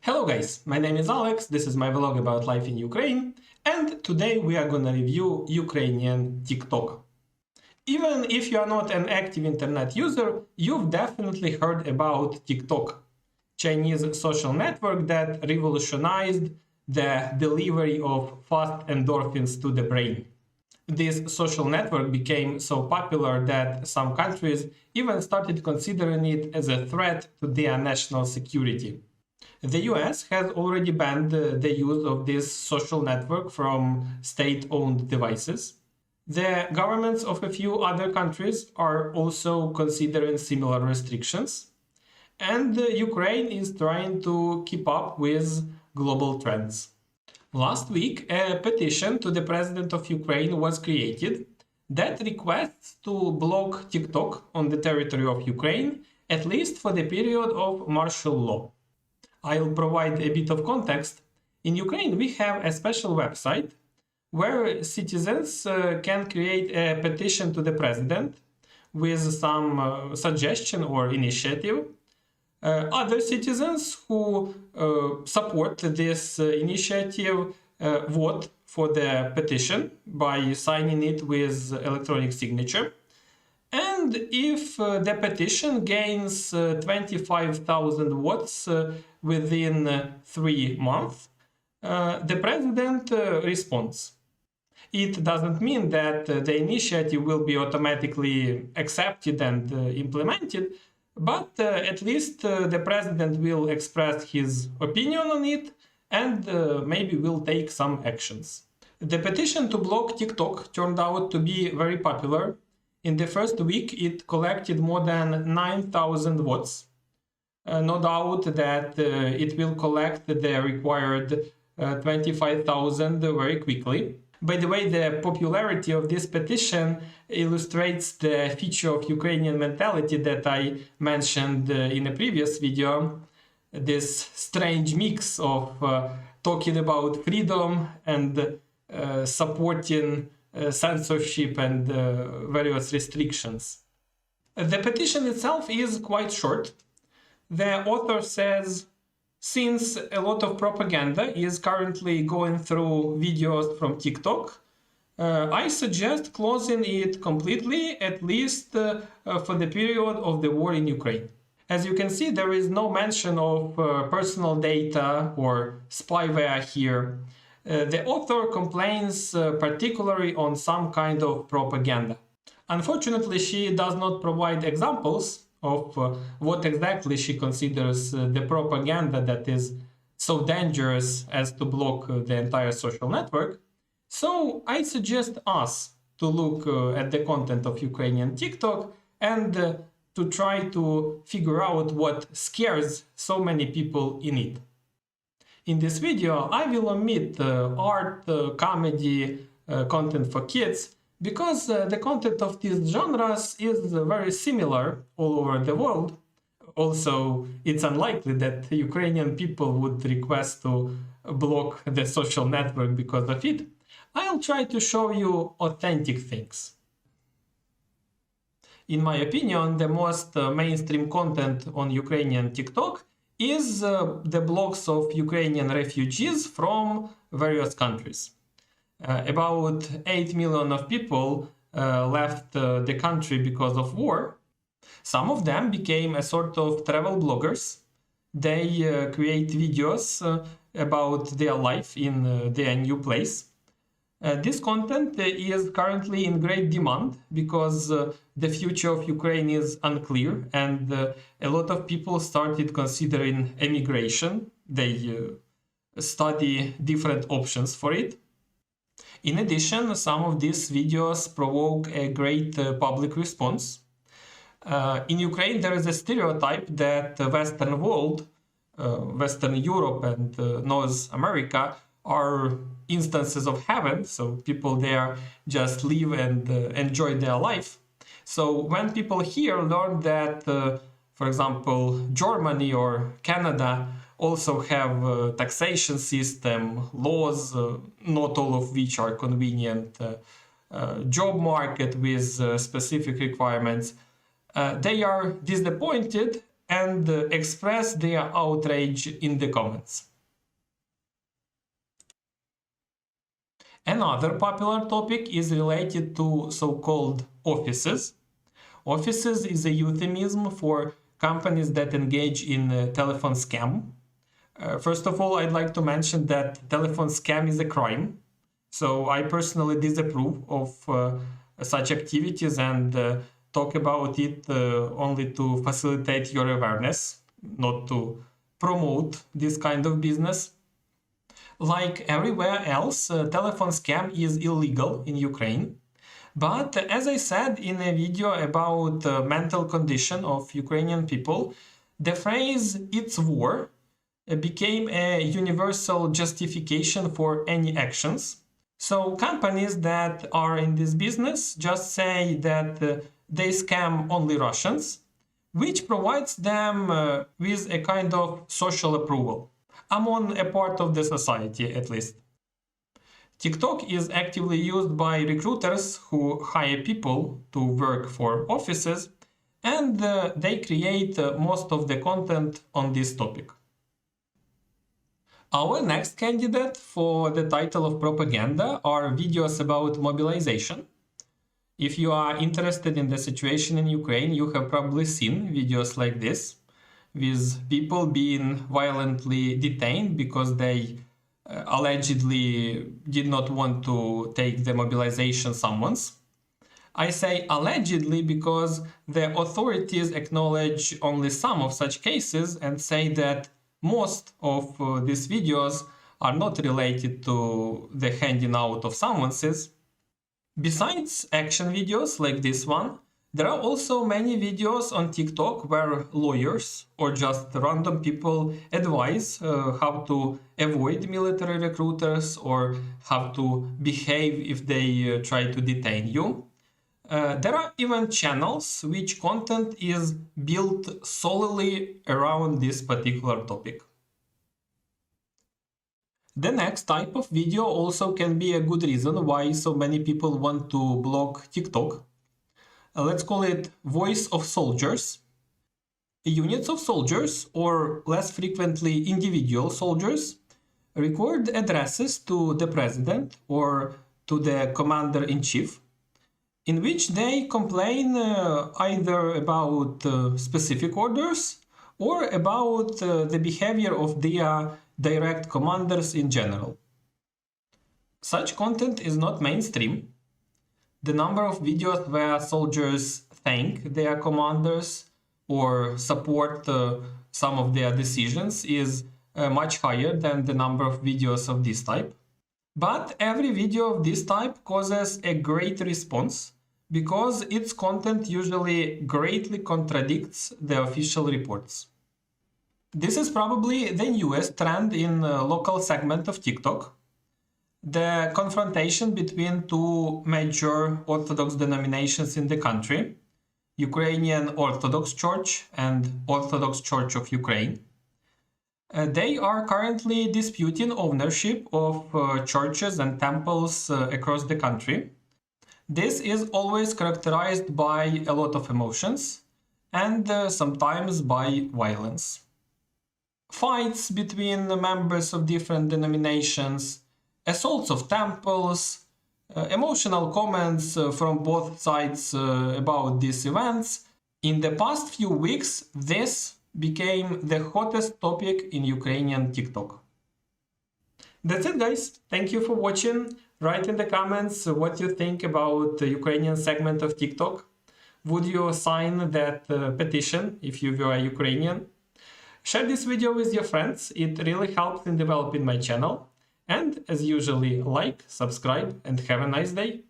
Hello guys, my name is Alex, this is my vlog about life in Ukraine, and today we are gonna review Ukrainian TikTok. Even if you are not an active internet user, you've definitely heard about TikTok, Chinese social network that revolutionized the delivery of fast endorphins to the brain. This social network became so popular that some countries even started considering it as a threat to their national security. The US has already banned the use of this social network from state-owned devices. The governments of a few other countries are also considering similar restrictions. And Ukraine is trying to keep up with global trends. Last week, a petition to the president of Ukraine was created that requests to block TikTok on the territory of Ukraine, at least for the period of martial law. I'll provide a bit of context. In Ukraine, we have a special website where citizens can create a petition to the president with some suggestion or initiative. Other citizens who support this initiative vote for the petition by signing it with electronic signature. And if the petition gains 25,000 votes within 3 months, the president responds. It doesn't mean that the initiative will be automatically accepted and implemented, but at least the president will express his opinion on it and maybe will take some actions. The petition to block TikTok turned out to be very popular. In the first week, it collected more than 9,000 votes. No doubt that it will collect the required 25,000 very quickly. By the way, the popularity of this petition illustrates the feature of Ukrainian mentality that I mentioned in a previous video, this strange mix of talking about freedom and supporting censorship and various restrictions. The petition itself is quite short. The author says, since a lot of propaganda is currently going through videos from TikTok, I suggest closing it completely, at least for the period of the war in Ukraine. As you can see, there is no mention of personal data or spyware here. The author complains particularly on some kind of propaganda. Unfortunately, she does not provide examples of what exactly she considers the propaganda that is so dangerous as to block the entire social network. So I suggest us to look at the content of Ukrainian TikTok and to try to figure out what scares so many people in it. In this video, I will omit art, comedy, content for kids, because the content of these genres is very similar all over the world. Also, it's unlikely that Ukrainian people would request to block the social network because of it. I'll try to show you authentic things. In my opinion, the most mainstream content on Ukrainian TikTok is the blogs of Ukrainian refugees from various countries. About 8 million of people left the country because of war. Some of them became a sort of travel bloggers. They create videos about their life in their new place. This content is currently in great demand because the future of Ukraine is unclear and a lot of people started considering emigration. They study different options for it. In addition, some of these videos provoke a great public response. In Ukraine, there is a stereotype that the Western world, Western Europe and North America are instances of heaven, so people there just live and enjoy their life. So when people here learn that, for example, Germany or Canada also have a taxation system, laws, not all of which are convenient, job market with specific requirements, they are disappointed and express their outrage in the comments. Another popular topic is related to so-called offices. Offices is a euphemism for companies that engage in telephone scam. First of all, I'd like to mention that telephone scam is a crime. So I personally disapprove of such activities and talk about it only to facilitate your awareness, not to promote this kind of business. Like everywhere else, telephone scam is illegal in Ukraine. But as I said in a video about the mental condition of Ukrainian people, the phrase "it's war" became a universal justification for any actions. So companies that are in this business just say that they scam only Russians, which provides them with a kind of social approval among a part of the society, at least. TikTok is actively used by recruiters who hire people to work for offices, and they create most of the content on this topic. Our next candidate for the title of propaganda are videos about mobilization. If you are interested in the situation in Ukraine, you have probably seen videos like this, with people being violently detained because they allegedly did not want to take the mobilization summons. I say allegedly because the authorities acknowledge only some of such cases and say that most of these videos are not related to the handing out of summonses. Besides action videos like this one, there are also many videos on TikTok where lawyers or just random people advise how to avoid military recruiters or how to behave if they try to detain you. There are even channels which content is built solely around this particular topic. The next type of video also can be a good reason why so many people want to block TikTok. Let's call it voice of soldiers. Units of soldiers, or less frequently individual soldiers, record addresses to the president or to the commander-in-chief, in which they complain either about specific orders or about the behavior of their direct commanders in general. Such content is not mainstream. The number of videos where soldiers thank their commanders or support some of their decisions is much higher than the number of videos of this type. But every video of this type causes a great response because its content usually greatly contradicts the official reports. This is probably the newest trend in local segment of TikTok. The confrontation between two major Orthodox denominations in the country, Ukrainian Orthodox Church and Orthodox Church of Ukraine. They are currently disputing ownership of churches and temples across the country. This is always characterized by a lot of emotions and sometimes by violence. Fights between members of different denominations, assaults of temples, emotional comments from both sides about these events. In the past few weeks, this became the hottest topic in Ukrainian TikTok. That's it, guys. Thank you for watching. Write in the comments what you think about the Ukrainian segment of TikTok. Would you sign that petition if you were Ukrainian? Share this video with your friends. It really helps in developing my channel. And as usually, like, subscribe, and have a nice day.